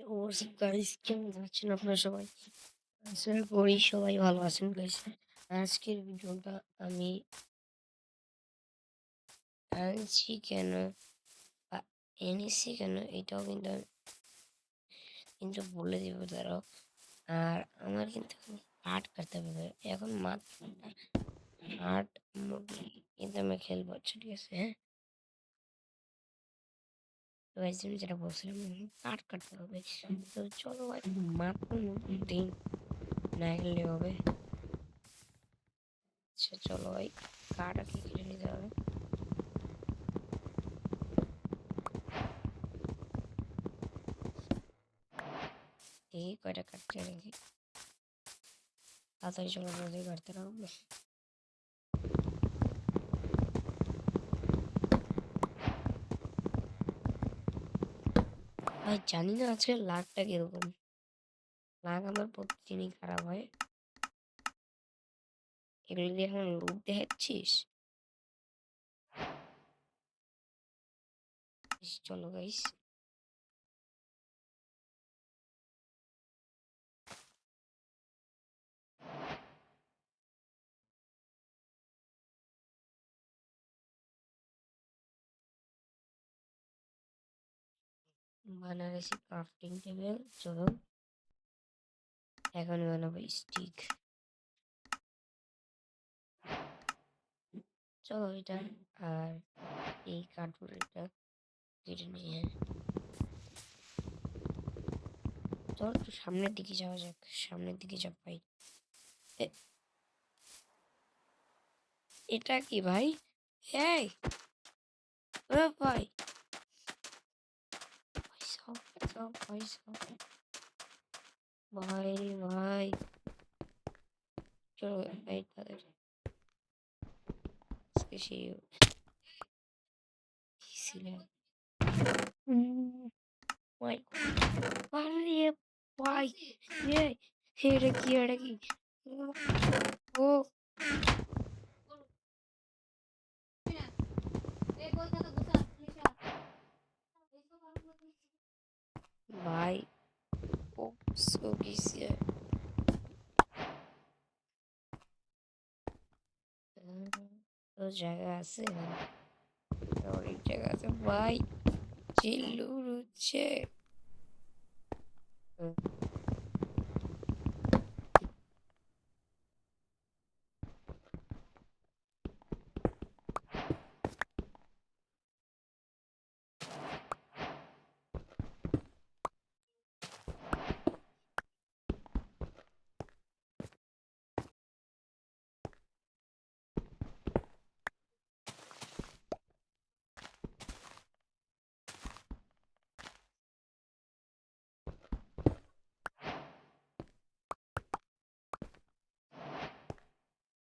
WhatsApp guys, কেমন আছেন আপনারা সবাই? আশা করি সবাই ভালো আছেন গাইস। আজকের ভিডিওটা আমি আনছি কেন বা এনেছি কেন এটাও কিন্তু বলে দিব তারাও। আর আমার কিন্তু কাট কাটতে হবে এখন মাত্র 8 মুরগি কিন্তু আমি খেলবো, ঠিক আছে? হ্যাঁ, তো গাইস আমি যেটা বলছিলাম কাট কাটতে হবে। তো চলো ভাই, মাত্র মুরগি দিন না খেললে হবে। আচ্ছা চলো ভাই, কাঠ আর কি কেটে নিতে হবে। দেখি কয়টা কাটতে নাকি, তাড়াতাড়ি চলো রোদে কাটতে রাখবো। ভাই জানি না আজকে লাকটা কিরকম, লাক আমার প্রতিদিনই খারাপ হয়। এগুলো দিয়ে এখন লুক দেখাচ্ছিস? চলো গাইস, বানারেসি ক্রাফটিং টেবিল। চলো এখন বানাবো স্টিক। চলো এটা আর এই কাঠগুলোটা কেটে নিয়ে চলো একটু সামনের দিকে যাওয়া যাক। সামনের দিকে যাব ভাই। এটা কি ভাই? এই ও ভাই, পয়সা পয়সা পয়সা, ভাই ভাই চলো এই তাদের আজকে সেই ছিলেন। ভাই আরে ভাই, এ এটা কি, এটা কি? ও ভাই, ও সো কিসে তো জায়গা আছে, অনেক জায়গা আছে ভাই। চিল্লুর হচ্ছে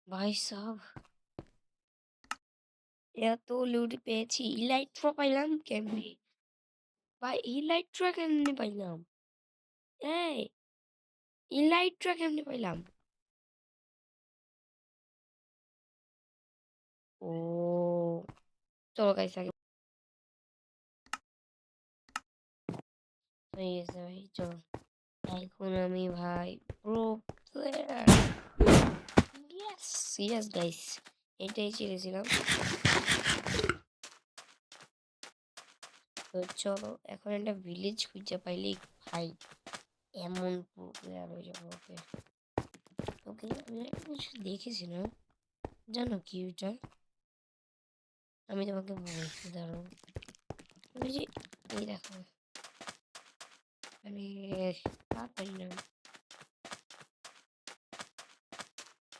ভাই সাহেব, এত লুট পেয়েছি। ইলাইট্রো পাইলাম কেমনে ভাই? ইলাইট্রো কেমনে পাইলাম? এই ইলাইট্রো কেমনে পাইলাম? ও চলো গাইস আগে হয়ে গেছে ভাই, চলো এখন আমি ভাই pro player. Yes yes guys, এটাই চেয়েছিলাম। তো চলো এখন একটা ভিলেজ খুঁজে পাইলেই ভাই এমন প্রো প্লেয়ার হয়ে যাবো। ওকে ওকে, আমি একটা কিছু দেখেছিলাম, জানো কি ওইটা? আমি তোমাকে বলছি দাঁড়াও। ওই যে এই দেখো, মানে তাড়াতাড়ি না,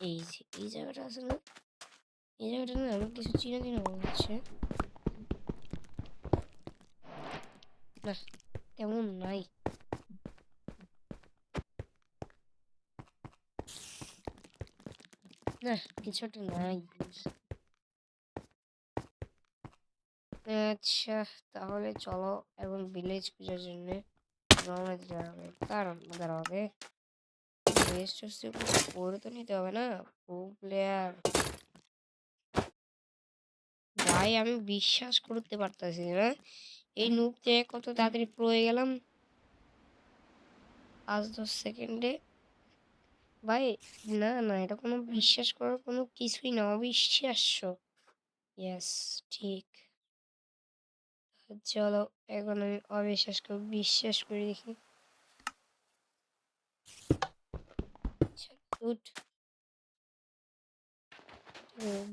এই যে এই জায়গাটা আছে না, এই জায়গাটা না আমার কিছু চিনা চিনা মনে হচ্ছে। না তেমন নাই, না কিছু একটা নাই। আচ্ছা তাহলে চলো এখন ভিলেজ খোঁজার জন্য রওনা দিতে হবে। কারণ দাঁড়াও আগে রেজিস্টার করে তো নিতে হবে না, প্রো প্লেয়ার। ভাই আমি বিশ্বাস করতে পারতেছি না, এই নুব থেকে কত তাড়াতাড়ি প্রো হয়ে গেলাম। 5-10 সেকেন্ডে ভাই। না না, এটা কোনো বিশ্বাস করার কোনো কিছুই না, অবিশ্বাস্য। ইয়েস, ঠিক। চলো, এখন আমি অবিশ্বাস করে বিশ্বাস করে দেখি। গুড।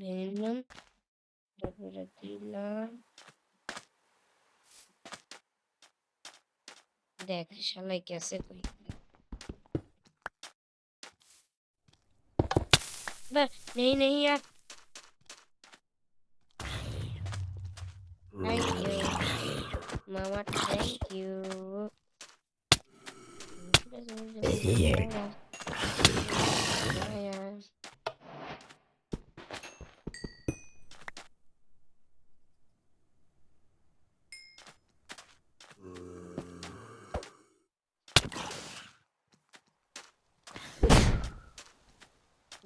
ভেঙে নিলাম, তারপরে দিলাম। দেখ শালাই গেছে কই। বাহ, নেই নেই यार। Thank you mama, thank you.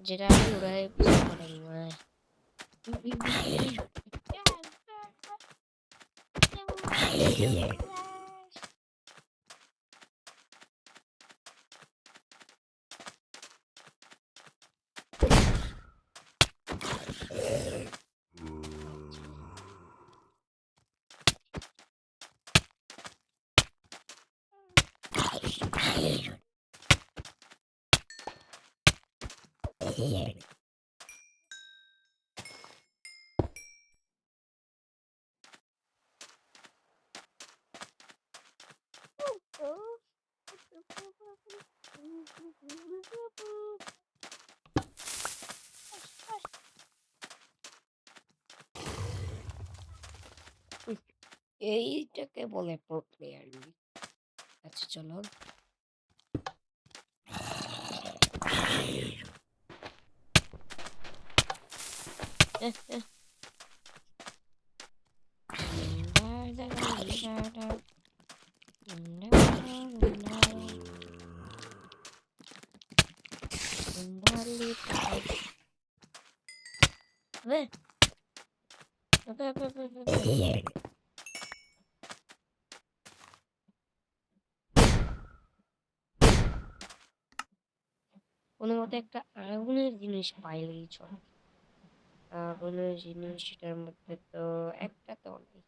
যেটা আমি ওরাই পিছনে পড়াই মায়। এইটাকে বলে প্রো প্লেয়ার। আচ্ছা চলো। কোনো মতে একটা আগুনের জিনিস পাইলেই চলে। আগুনের জিনিস, সেটার মধ্যে তো একটা তো নেই।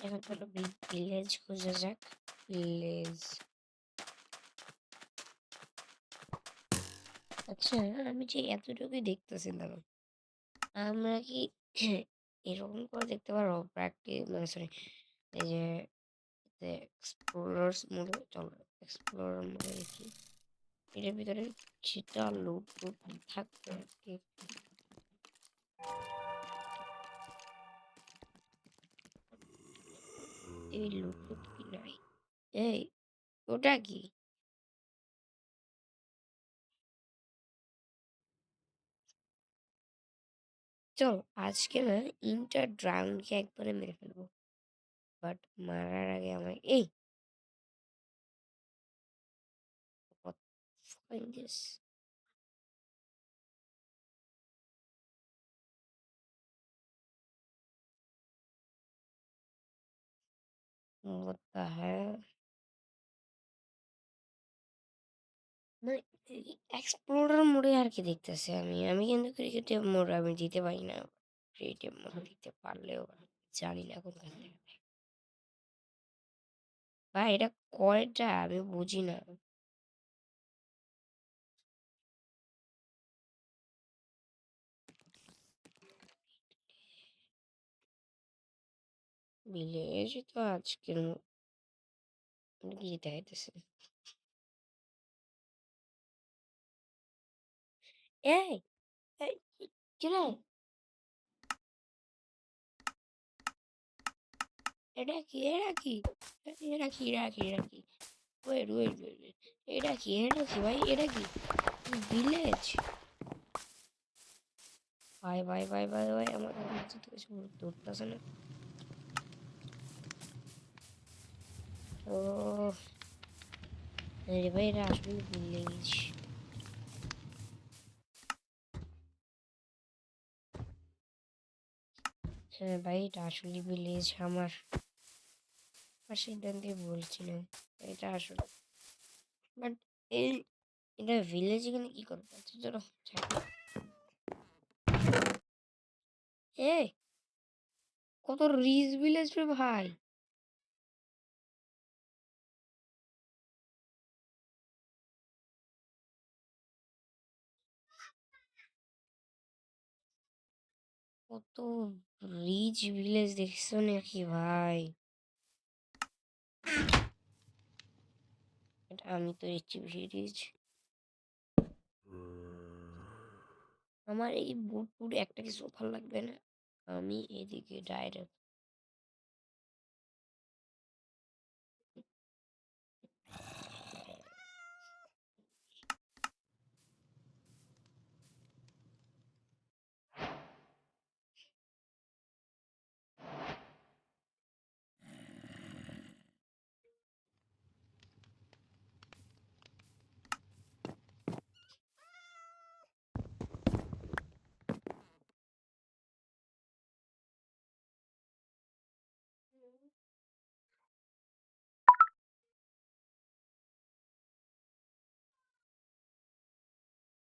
এখন চলো ভিলেজ খোঁজা যাক। ভিলেজ। আচ্ছা, আমি যে এতটুকুই দেখতেছিলাম, আমরা কি এরকম করে দেখতে পারবো প্র্যাকটিস, মানে সরি, এই যে এক্সপ্লোরার্স মোডে চলো, এক্সপ্লোরার মোডে দেখি এটার ভিতরে সেটা লুট টুট থাকবে আর কি। এই লুট টুট কি নাই? এই ওটা কি? চল আজকে না ইন্টার ড্রাগনকে একবারে মেরে ফেলবো, বাট মারার আগে আমার এই what find this? What the hell? মানে এক্সপ্লোরার মোডে আর কি দেখতেছি আমি কিন্তু ক্রিকেটিভ মোড আমি দিতে পারি না। ক্রিয়েটিভ মোড দিতে পারলেও জানি না কোনখান থেকে। ভাই এটা কয়টা আমি বুঝি না। ভিলেজ তো আজকের কি দেখাইতেছে? এই এই কি রে? এটা কি এটা কি? ওয়েট এটা কি ভাই এটা কি ভিলেজ? ভাই আমার মাথা থেকে কিছু ধরতেছে না। ও আরে ভাই এটা আসলে ভিলেজ। হ্যাঁ ভাই এটা আসলে ভিলেজ। আমার সিদ্ধান্তে বলছিলাম এটা আসলে, বাট এই এটা ভিলেজ এখানে কি করবে? আচ্ছা চলো ছাড়ি। এ কত রিচ ভিলেজ রে ভাই! কত রিচ ভিলেজ দেখছো নাকি ভাই? এটা আমি তো রিচ ভিলেজ। আমার এই বুট একটা কিছু ভালো লাগবে না। আমি এদিকে ডাইরেক্ট